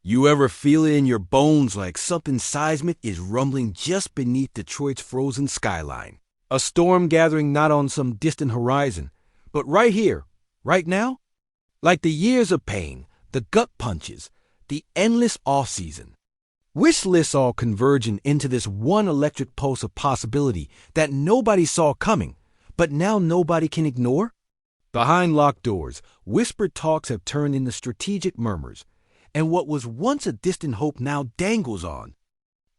You ever feel it in your bones like something seismic is rumbling just beneath Detroit's frozen skyline? A storm gathering not on some distant horizon, but right here, right now? Like the years of pain, the gut punches, the endless off-season. Wish lists all converging into this one electric pulse of possibility that nobody saw coming, but now nobody can ignore? Behind locked doors, whispered talks have turned into strategic murmurs, and what was once a distant hope now dangles on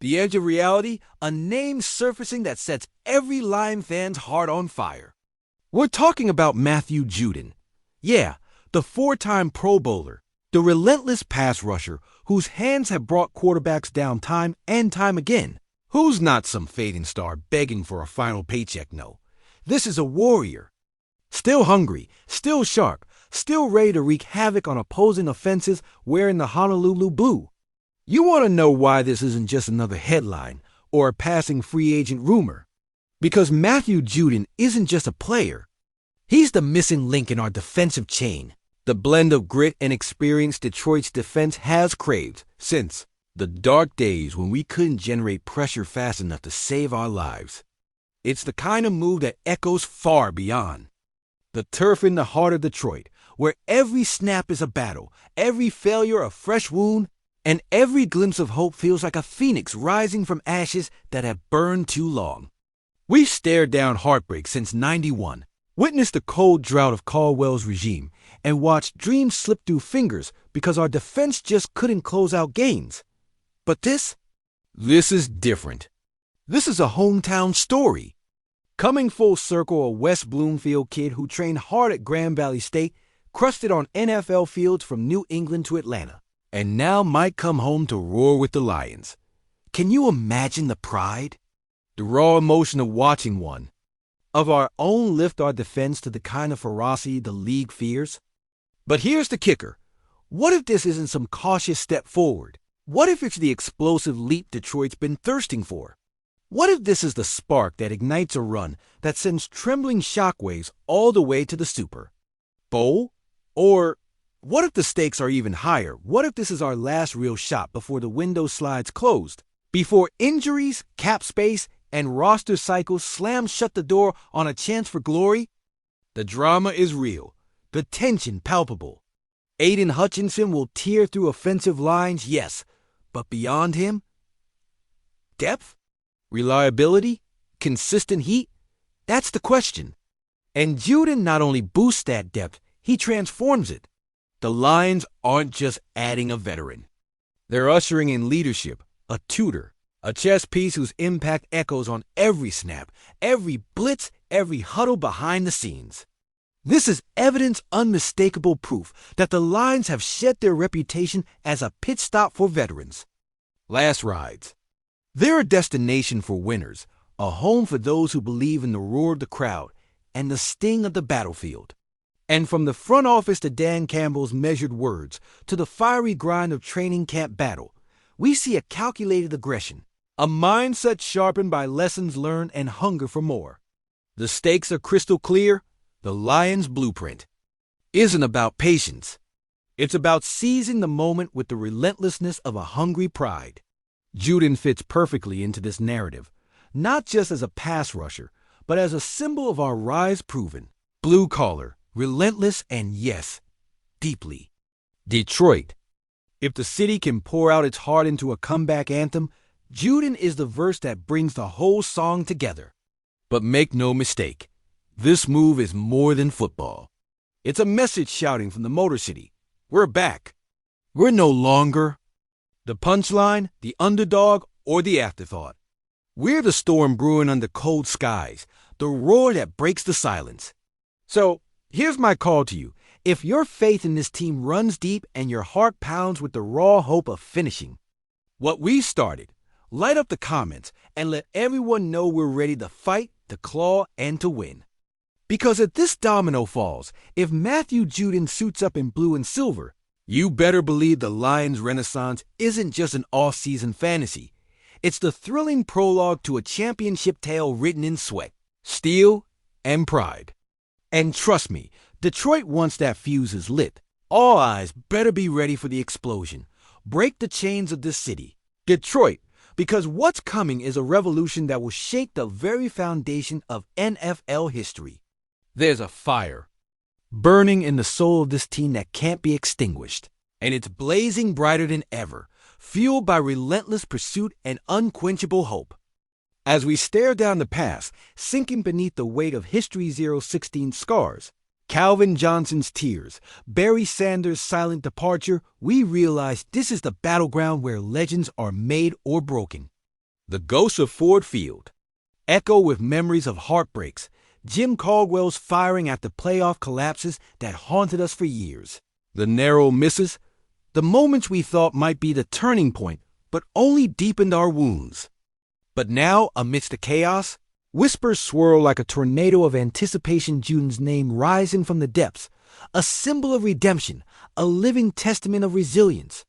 the edge of reality, a name surfacing that sets every Lion fan's heart on fire. We're talking about Matthew Judon. Yeah, the four-time Pro Bowler, the relentless pass rusher whose hands have brought quarterbacks down time and time again. Who's not some fading star begging for a final paycheck? No. This is a warrior. Still hungry, still sharp, still ready to wreak havoc on opposing offenses wearing the Honolulu blue. You want to know why this isn't just another headline or a passing free agent rumor? Because Matthew Judon isn't just a player. He's the missing link in our defensive chain, the blend of grit and experience Detroit's defense has craved since the dark days when we couldn't generate pressure fast enough to save our lives. It's the kind of move that echoes far beyond the turf in the heart of Detroit, where every snap is a battle, every failure a fresh wound, and every glimpse of hope feels like a phoenix rising from ashes that have burned too long. We've stared down heartbreak since '91, witnessed the cold drought of Caldwell's regime, and watched dreams slip through fingers because our defense just couldn't close out games. But this is different. This is a hometown story. Coming full circle, a West Bloomfield kid who trained hard at Grand Valley State, crusted on NFL fields from New England to Atlanta, and now might come home to roar with the Lions. Can you imagine the pride? The raw emotion of watching one of our own lift our defense to the kind of ferocity the league fears? But here's the kicker. What if this isn't some cautious step forward? What if it's the explosive leap Detroit's been thirsting for? What if this is the spark that ignites a run that sends trembling shockwaves all the way to the Super Bowl? Or what if the stakes are even higher? What if this is our last real shot before the window slides closed? Before injuries, cap space, and roster cycles slam shut the door on a chance for glory? The drama is real, the tension palpable. Aiden Hutchinson will tear through offensive lines, yes, but beyond him? Depth? Reliability? Consistent heat? That's the question. And Judon not only boosts that depth, he transforms it. The Lions aren't just adding a veteran. They're ushering in leadership, a tutor, a chess piece whose impact echoes on every snap, every blitz, every huddle behind the scenes. This is evidence, unmistakable proof that the Lions have shed their reputation as a pit stop for veterans. Last rides. They're a destination for winners, a home for those who believe in the roar of the crowd and the sting of the battlefield. And from the front office to Dan Campbell's measured words, to the fiery grind of training camp battle, we see a calculated aggression, a mindset sharpened by lessons learned and hunger for more. The stakes are crystal clear. The Lions' blueprint isn't about patience. It's about seizing the moment with the relentlessness of a hungry pride. Judon fits perfectly into this narrative, not just as a pass rusher, but as a symbol of our rise proven, blue-collar, relentless, and yes, deeply Detroit. If the city can pour out its heart into a comeback anthem, Judon is the verse that brings the whole song together. But make no mistake, this move is more than football. It's a message shouting from the Motor City. We're back. We're no longer the punchline, the underdog, or the afterthought. We're the storm brewing under cold skies, the roar that breaks the silence. So, here's my call to you. If your faith in this team runs deep and your heart pounds with the raw hope of finishing what we started, light up the comments and let everyone know we're ready to fight, to claw, and to win. Because if this domino falls, if Matthew Judon suits up in blue and silver, you better believe the Lions' renaissance isn't just an off-season fantasy. It's the thrilling prologue to a championship tale written in sweat, steel, and pride. And trust me, Detroit, once that fuse is lit, all eyes better be ready for the explosion. Break the chains of this city, Detroit, because what's coming is a revolution that will shake the very foundation of NFL history. There's a fire burning in the soul of this team that can't be extinguished, and it's blazing brighter than ever, fueled by relentless pursuit and unquenchable hope. As we stare down the past, sinking beneath the weight of history's 016 scars, Calvin Johnson's tears, Barry Sanders' silent departure, we realize this is the battleground where legends are made or broken. The ghosts of Ford Field echo with memories of heartbreaks, Jim Caldwell's firing after playoff collapses that haunted us for years. The narrow misses, the moments we thought might be the turning point, but only deepened our wounds. But now, amidst the chaos, whispers swirl like a tornado of anticipation. Juden's name rising from the depths, a symbol of redemption, a living testament of resilience.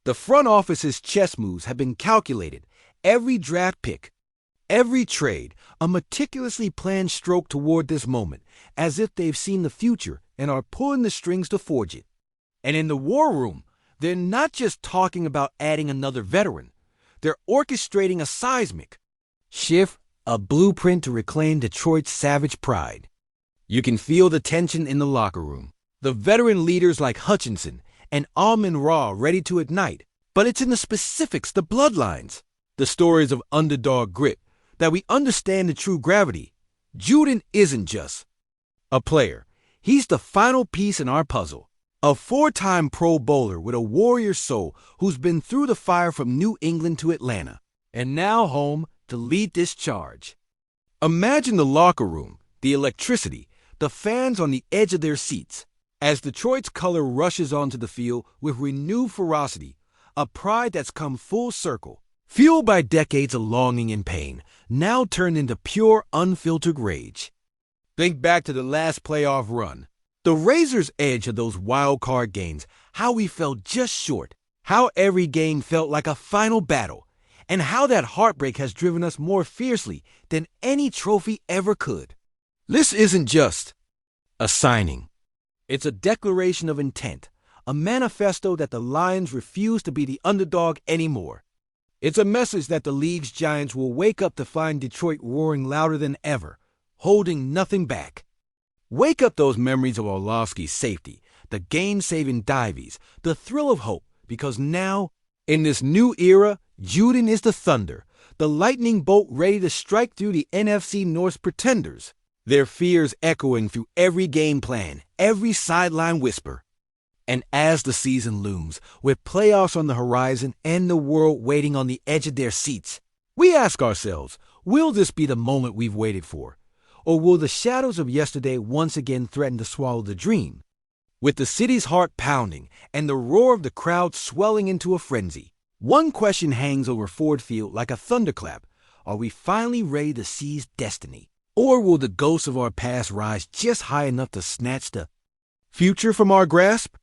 The front office's chess moves have been calculated, every draft pick, every trade, a meticulously planned stroke toward this moment, as if they've seen the future and are pulling the strings to forge it. And in the war room, they're not just talking about adding another veteran. They're orchestrating a seismic shift, a blueprint to reclaim Detroit's savage pride. You can feel the tension in the locker room. The veteran leaders like Hutchinson and Amon-Ra ready to ignite. But it's in the specifics, the bloodlines, the stories of underdog grit, that we understand the true gravity. Juden isn't just a player. He's the final piece in our puzzle. A four-time Pro Bowler with a warrior soul who's been through the fire from New England to Atlanta, and now home to lead this charge. Imagine the locker room, the electricity, the fans on the edge of their seats, as Detroit's color rushes onto the field with renewed ferocity, a pride that's come full circle, fueled by decades of longing and pain, now turned into pure, unfiltered rage. Think back to the last playoff run. The razor's edge of those wild card games, how we fell just short, how every game felt like a final battle, and how that heartbreak has driven us more fiercely than any trophy ever could. This isn't just a signing. It's a declaration of intent, a manifesto that the Lions refuse to be the underdog anymore. It's a message that the league's giants will wake up to find Detroit roaring louder than ever, holding nothing back. Wake up those memories of Orlovsky's safety, the game-saving dives, the thrill of hope, because now, in this new era, Juden is the thunder, the lightning bolt ready to strike through the NFC North's pretenders, their fears echoing through every game plan, every sideline whisper. And as the season looms, with playoffs on the horizon and the world waiting on the edge of their seats, we ask ourselves, will this be the moment we've waited for? Or will the shadows of yesterday once again threaten to swallow the dream? With the city's heart pounding and the roar of the crowd swelling into a frenzy, one question hangs over Ford Field like a thunderclap. Are we finally ready to seize destiny? Or will the ghosts of our past rise just high enough to snatch the future from our grasp?